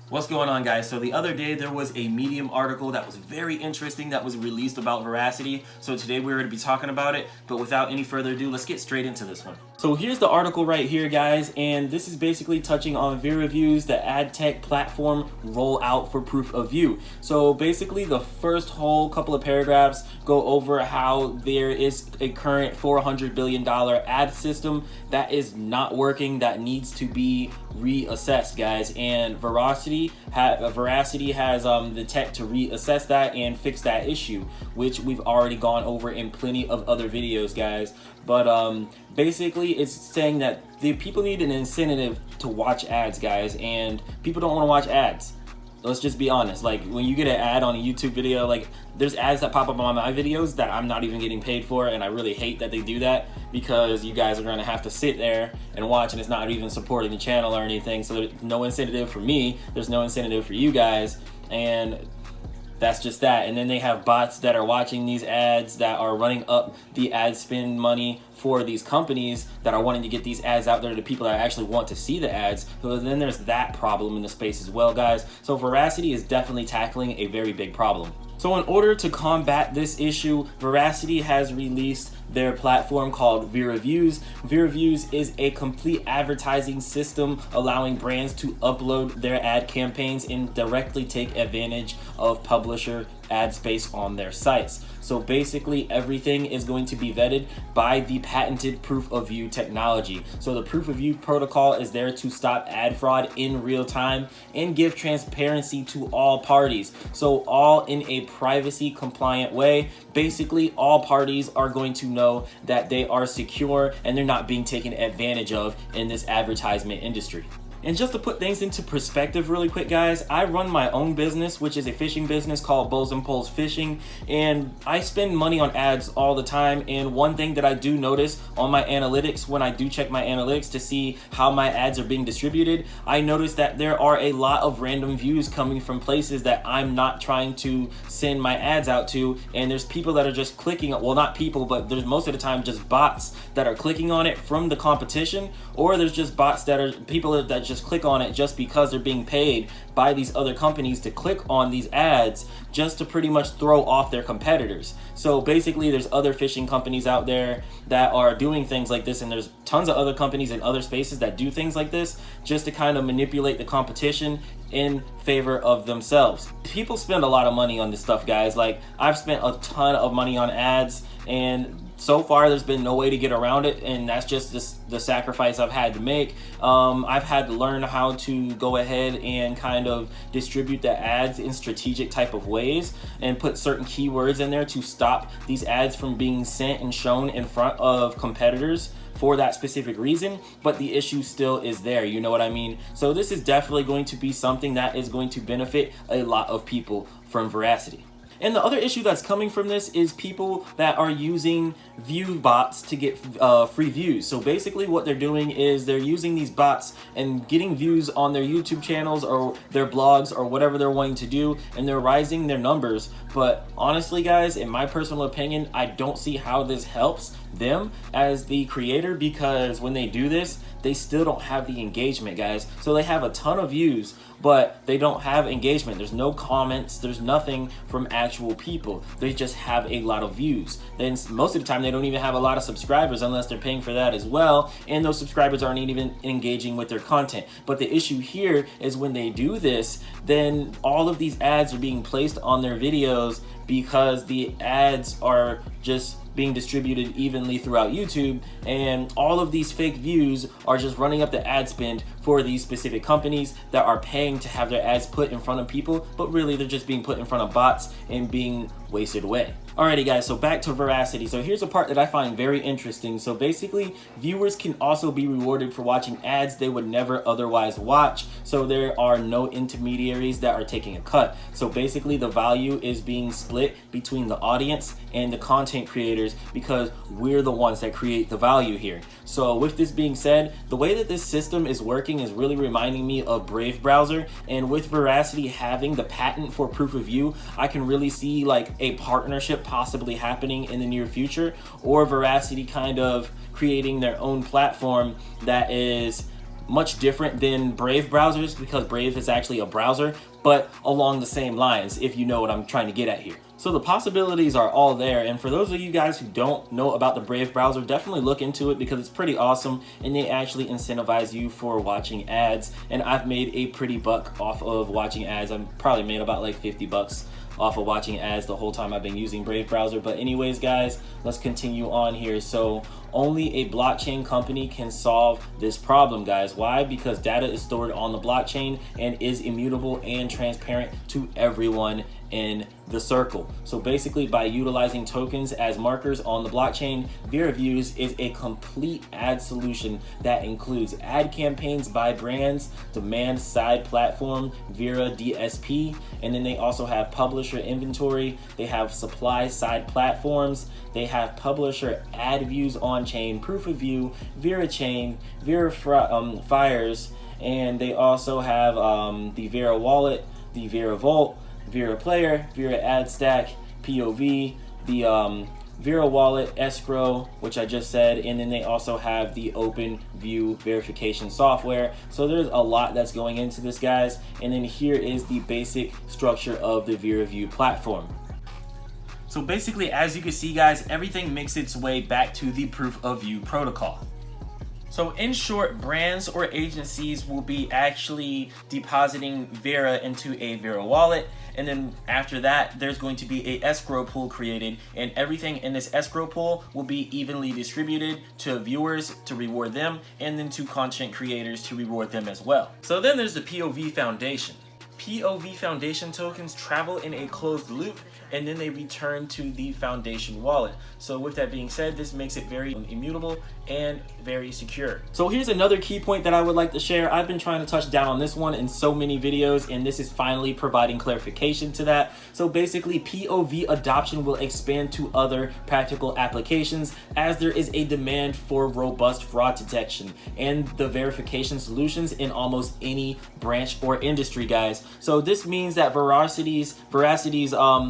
What's going on, guys? So the other day there was a Medium article that was very interesting that was released about Verasity. So today we're going to be talking about it, but without any further ado, let's get straight into this one. So here's the article right here, guys, and this is basically touching on VeraViews, the ad tech platform rollout for proof of view. So basically the first whole couple of paragraphs go over how there is a current $400 billion ad system that is not working, that needs to be reassessed, guys, and Verasity has the tech to reassess that and fix that issue, which we've already gone over in plenty of other videos, guys. But basically it's saying that the people need an incentive to watch ads, guys, and people don't want to watch ads. Let's just be honest. Like, when you get an ad on a YouTube video, like, there's ads that pop up on my videos that I'm not even getting paid for, and I really hate that they do that, because you guys are going to have to sit there and watch, and it's not even supporting the channel or anything. So there's no incentive for me, there's no incentive for you guys, and that's just that. And then they have bots that are watching these ads that are running up the ad spend money for these companies that are wanting to get these ads out there to people that actually want to see the ads. So then there's that problem in the space as well, guys. So Verasity is definitely tackling a very big problem. So in order to combat this issue, Verasity has released their platform called VeraViews. VeraViews is a complete advertising system allowing brands to upload their ad campaigns and directly take advantage of publisher ad space on their sites. So basically everything is going to be vetted by the patented proof of view technology. So the proof of view protocol is there to stop ad fraud in real time and give transparency to all parties. So all in a privacy compliant way. Basically all parties are going to know that they are secure and they're not being taken advantage of in this advertisement industry. And just to put things into perspective really quick, guys, I run my own business, which is a fishing business called Bulls and Poles Fishing, and I spend money on ads all the time. And one thing that I do notice on my analytics, when I do check my analytics to see how my ads are being distributed, I notice that there are a lot of random views coming from places that I'm not trying to send my ads out to, and there's people that are just clicking, well, not people, but there's most of the time just bots that are clicking on it from the competition, or there's just bots that are people that just click on it just because they're being paid by these other companies to click on these ads just to pretty much throw off their competitors. So basically there's other fishing companies out there that are doing things like this, and there's tons of other companies in other spaces that do things like this just to kind of manipulate the competition in favor of themselves. People spend a lot of money on this stuff, guys. Like, I've spent a ton of money on ads, and so far there's been no way to get around it, and that's just the sacrifice I've had to make. I've had to learn how to go ahead and kind of distribute the ads in strategic type of ways and put certain keywords in there to stop these ads from being sent and shown in front of competitors for that specific reason, but the issue still is there, you know what I mean? So this is definitely going to be something that is going to benefit a lot of people from Verasity. And the other issue that's coming from this is people that are using view bots to get free views. So basically what they're doing is they're using these bots and getting views on their YouTube channels or their blogs or whatever they're wanting to do, and they're rising their numbers. But honestly, guys, in my personal opinion, I don't see how this helps them as the creator, because when they do this, they still don't have the engagement, guys. So they have a ton of views, but they don't have engagement. There's no comments, there's nothing from actual people. They just have a lot of views. Then most of the time they don't even have a lot of subscribers unless they're paying for that as well, and those subscribers aren't even engaging with their content. But the issue here is when they do this, then all of these ads are being placed on their videos because the ads are just being distributed evenly throughout YouTube, and all of these fake views are just running up the ad spend for these specific companies that are paying to have their ads put in front of people, but really they're just being put in front of bots and being wasted away. Alrighty, guys, so back to Verasity. So here's a part that I find very interesting. So basically, viewers can also be rewarded for watching ads they would never otherwise watch. So there are no intermediaries that are taking a cut. So basically the value is being split between the audience and the content creators, because we're the ones that create the value here. So with this being said, the way that this system is working is really reminding me of Brave browser, and with Verasity having the patent for proof of view, I can really see like a partnership possibly happening in the near future, or Verasity kind of creating their own platform that is much different than Brave browsers because Brave is actually a browser, but along the same lines, if you know what I'm trying to get at here. So the possibilities are all there, and for those of you guys who don't know about the Brave browser, definitely look into it because it's pretty awesome, and they actually incentivize you for watching ads, and I've made a pretty buck off of watching ads. I've probably made about like 50 bucks off of watching ads the whole time I've been using Brave browser. But anyways, guys, let's continue on here. So only a blockchain company can solve this problem, guys. Why? Because data is stored on the blockchain and is immutable and transparent to everyone in the circle. So basically, by utilizing tokens as markers on the blockchain, VeraViews is a complete ad solution that includes ad campaigns by brands, demand side platform, Vera DSP, and then they also have publisher inventory, they have supply side platforms, they have publisher ad views on chain, proof of view, VeraChain, Fires, and they also have the Vera wallet, the Vera Vault, Vera Player, Vera Ad Stack, PoV, the Vera Wallet, Escrow, which I just said, and then they also have the Open View verification software. So there's a lot that's going into this, guys. And then here is the basic structure of the VeraView platform. So basically, as you can see, guys, everything makes its way back to the proof of view protocol. So in short, brands or agencies will be actually depositing Vera into a Vera wallet, and then after that there's going to be a escrow pool created, and everything in this escrow pool will be evenly distributed to viewers to reward them, and then to content creators to reward them as well. So then there's the PoV Foundation. PoV Foundation tokens travel in a closed loop, and then they return to the Foundation wallet. So with that being said, this makes it very immutable and very secure. So here's another key point that I would like to share. I've been trying to touch down on this one in so many videos, and this is finally providing clarification to that. So basically, PoV adoption will expand to other practical applications as there is a demand for robust fraud detection and the verification solutions in almost any branch or industry, guys. So this means that Veracity's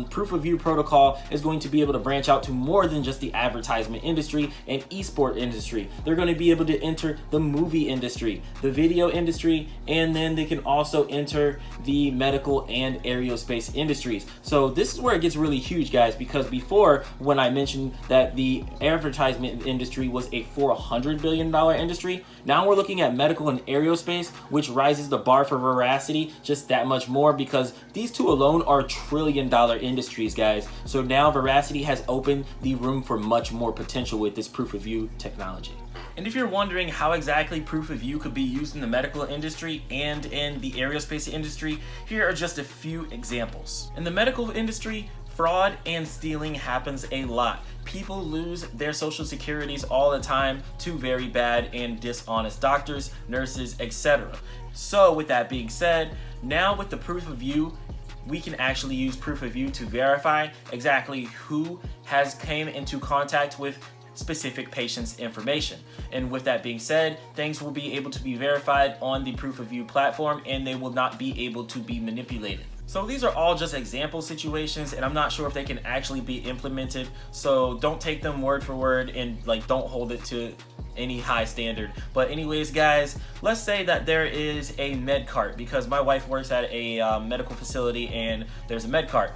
proof of view protocol is going to be able to branch out to more than just the advertisement industry and esport industry. They're going to be able to enter the movie industry, the video industry, and then they can also enter the medical and aerospace industries. So this is where it gets really huge, guys, because before, when I mentioned that the advertisement industry was a $400 billion industry, now we're looking at medical and aerospace, which rises the bar for Verasity just that much more, because these two alone are trillion-dollar industries, guys. So now Verasity has opened the room for much more potential with this proof of view technology. And if you're wondering how exactly proof of view could be used in the medical industry and in the aerospace industry, here are just a few examples. In the medical industry, fraud and stealing happens a lot. People lose their social securities all the time to very bad and dishonest doctors, nurses, etc. So with that being said, now with the proof of view, we can actually use proof of view to verify exactly who has came into contact with specific patient's information. And with that being said, things will be able to be verified on the proof of view platform, and they will not be able to be manipulated. So these are all just example situations, and I'm not sure if they can actually be implemented, so don't take them word for word and don't hold it to any high standard. But anyways, guys, let's say that there is a med cart, because my wife works at a medical facility and there's a med cart.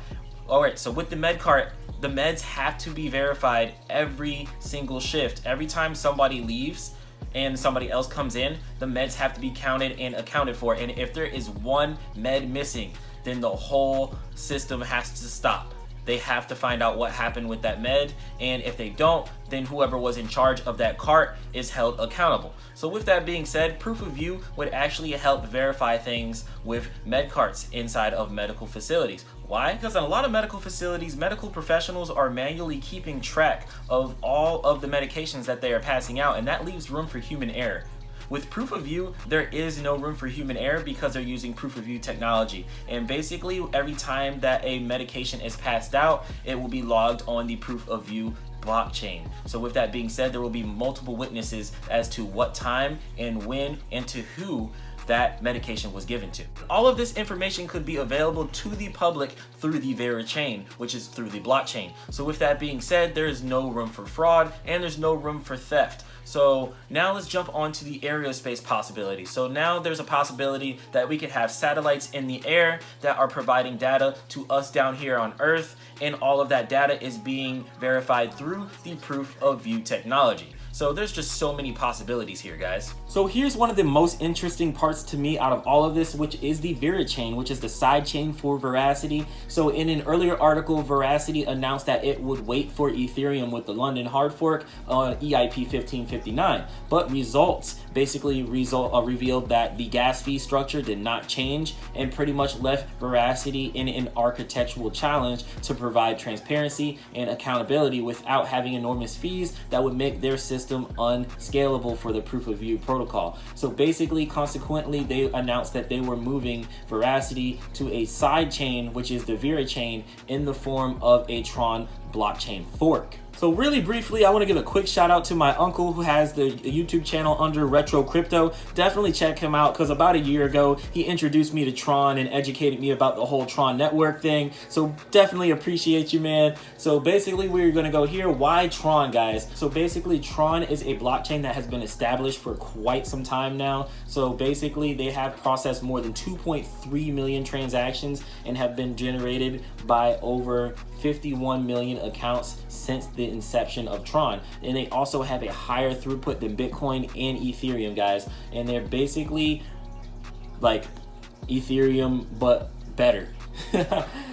Alright, so with the med cart, the meds have to be verified every single shift. Every time somebody leaves and somebody else comes in, the meds have to be counted and accounted for. And if there is one med missing, then the whole system has to stop. They have to find out what happened with that med, and if they don't, then whoever was in charge of that cart is held accountable. So with that being said, proof of view would actually help verify things with med carts inside of medical facilities. Why? Because in a lot of medical facilities, medical professionals are manually keeping track of all of the medications that they are passing out, and that leaves room for human error. With proof of view, there is no room for human error because they're using proof of view technology. And basically, every time that a medication is passed out, it will be logged on the proof of view blockchain. So with that being said, there will be multiple witnesses as to what time and when and to who that medication was given to. All of this information could be available to the public through the VeraChain, which is through the blockchain. So with that being said, there is no room for fraud and there's no room for theft. So now let's jump on to the aerospace possibility. So now there's a possibility that we could have satellites in the air that are providing data to us down here on Earth, and all of that data is being verified through the proof of view technology. So there's just so many possibilities here, guys. So here's one of the most interesting parts to me out of all of this, which is the VeraChain, which is the side chain for Verasity. So in an earlier article, Verasity announced that it would wait for Ethereum with the London hard fork on EIP 1559, but results basically revealed that the gas fee structure did not change and pretty much left Verasity in an architectural challenge to provide transparency and accountability without having enormous fees that would make their system unscalable for the proof of view protocol. So basically, consequently, they announced that they were moving Verasity to a side chain, which is the VeraChain, in the form of a Tron blockchain fork. So really briefly, I want to give a quick shout out to my uncle who has the YouTube channel under Retro Crypto. Definitely check him out, because about a year ago, he introduced me to Tron and educated me about the whole Tron network thing. So definitely appreciate you, man. So basically, we're going to go here. Why Tron, guys? So basically, Tron is a blockchain that has been established for quite some time now. So basically, they have processed more than 2.3 million transactions and have been generated by over 51 million accounts since the inception of Tron. And they also have a higher throughput than Bitcoin and Ethereum, guys. And they're basically like Ethereum, but better.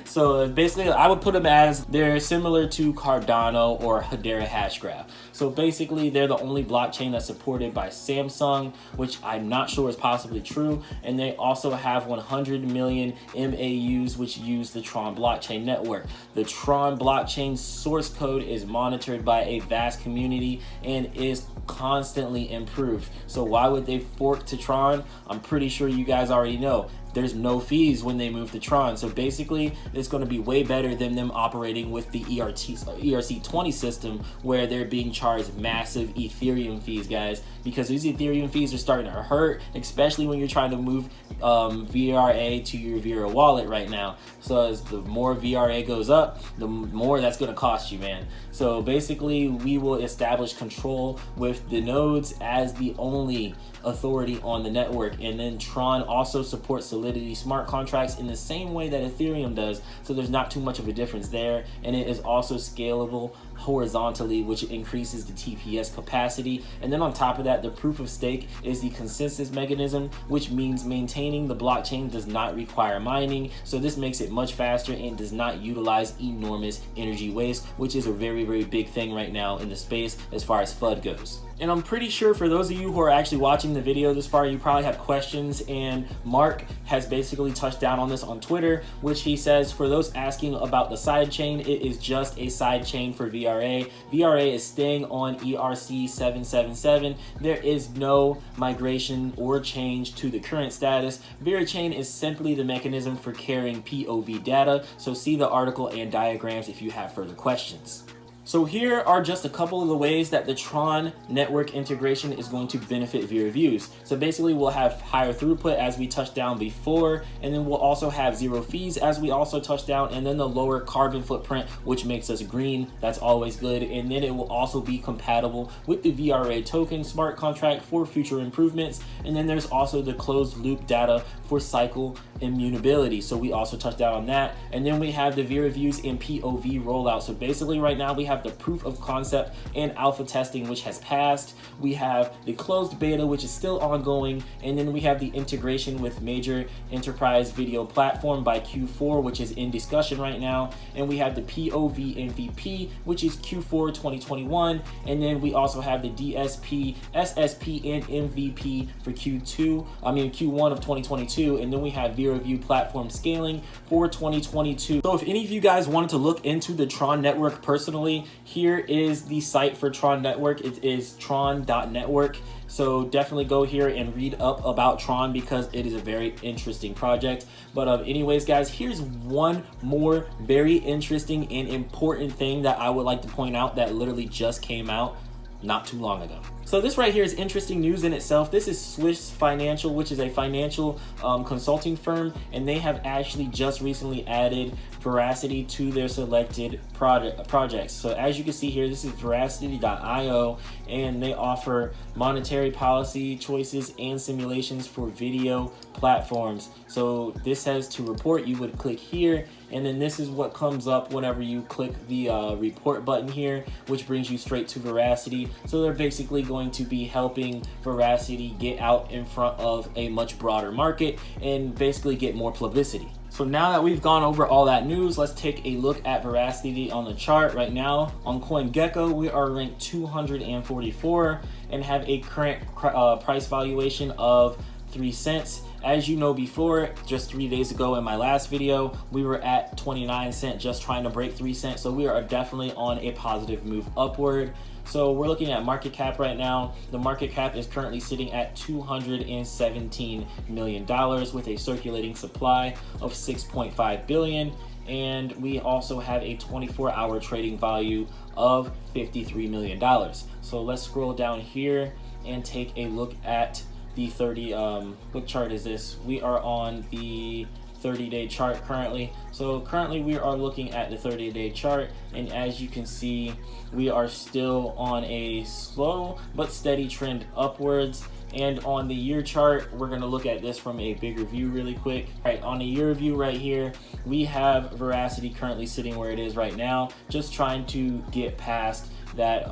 So basically, I would put them as they're similar to Cardano or Hedera Hashgraph. So basically, they're the only blockchain that's supported by Samsung, which I'm not sure is possibly true. And they also have 100 million MAUs which use the Tron blockchain network. The Tron blockchain source code is monitored by a vast community and is constantly improved. So why would they fork to Tron? I'm pretty sure you guys already know. There's no fees when they move to Tron. So basically, it's going to be way better than them operating with the ERC20 system, where they're being charged massive Ethereum fees, guys, because these Ethereum fees are starting to hurt, especially when you're trying to move VRA to your Vera wallet right now. So as the more VRA goes up, the more that's going to cost you, man. So basically, we will establish control with the nodes as the only authority on the network. And then Tron also supports Solidity smart contracts in the same way that Ethereum does, so there's not too much of a difference there. And it is also scalable horizontally, which increases the TPS capacity. And then on top of that, the proof of stake is the consensus mechanism, which means maintaining the blockchain does not require mining. So this makes it much faster and does not utilize enormous energy waste, which is a very, very big thing right now in the space as far as FUD goes. And I'm pretty sure for those of you who are actually watching the video this far, you probably have questions, and Mark has basically touched down on this on Twitter, which he says, for those asking about the sidechain, it is just a sidechain for VRA. VRA is staying on ERC 777. There is no migration or change to the current status. VeraChain is simply the mechanism for carrying PoV data, so see the article and diagrams if you have further questions. So here are just a couple of the ways that the Tron network integration is going to benefit VeraViews. So basically, we'll have higher throughput as we touched down before, and then we'll also have zero fees as we also touched down, and then the lower carbon footprint, which makes us green. That's always good. And then it will also be compatible with the VRA token smart contract for future improvements. And then there's also the closed loop data for cycle immutability. So we also touched down on that. And then we have the VeraViews and PoV rollout. So basically right now we have the proof of concept and alpha testing, which has passed. We have the closed beta, which is still ongoing. And then we have the integration with major enterprise video platform by Q4, which is in discussion right now. And we have the PoV MVP, which is Q4 2021. And then we also have the DSP, SSP, and MVP for Q1 of 2022. And then we have VeraView platform scaling for 2022. So if any of you guys wanted to look into the Tron network personally, here is the site for Tron network. It is tron.network. So definitely go here and read up about Tron because it is a very interesting project. But anyways, guys, here's one more very interesting and important thing that I would like to point out that literally just came out not too long ago. So this right here is interesting news in itself. This is Swiss Financial, which is a financial consulting firm, and they have actually just recently added Verasity to their selected projects. So as you can see here, this is Verasity.io, and they offer monetary policy choices and simulations for video platforms. So this has to report. You would click here, and then this is what comes up whenever you click the report button here, which brings you straight to Verasity. So they're basically going to be helping Verasity get out in front of a much broader market and basically get more publicity. So now that we've gone over all that news, let's take a look at Verasity on the chart. Right now on CoinGecko, we are ranked 244 and have a current price valuation of 3 cents. As you know, before, just 3 days ago in my last video, we were at 29 cents, just trying to break 3 cents. So we are definitely on a positive move upward. So we're looking at market cap right now. The market cap is currently sitting at $217 million with a circulating supply of 6.5 billion. And we also have a 24-hour trading value of $53 million. So let's scroll down here and take a look at the 30, what chart is this? We are on the 30-day chart currently. So currently we are looking at the 30-day chart, and as you can see, we are still on a slow but steady trend upwards. And on the year chart, we're going to look at this from a bigger view really quick. All right, on the year view right here, we have Verasity currently sitting where it is right now, just trying to get past that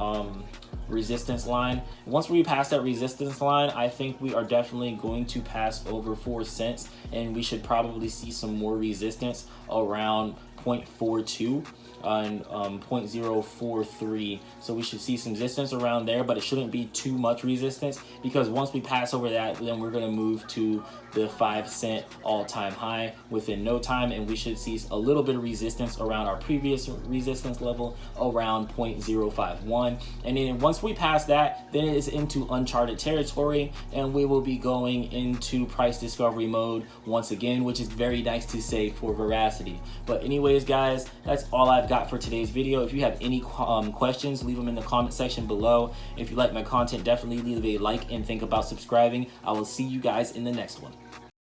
resistance line. Once we pass that resistance line, I think we are definitely going to pass over 4 cents, and we should probably see some more resistance around 0.42 and 0.043. So we should see some resistance around there, but it shouldn't be too much resistance, because once we pass over that, then we're going to move to the 5 cent all-time high within no time, and we should see a little bit of resistance around our previous resistance level around 0.051. And then once we pass that, then it is into uncharted territory, and we will be going into price discovery mode once again, which is very nice to say for Verasity. But anyways, guys, that's all I've got for today's video. If you have any questions, leave them in the comment section below. If you like my content, definitely leave a like and think about subscribing. I will see you guys in the next one.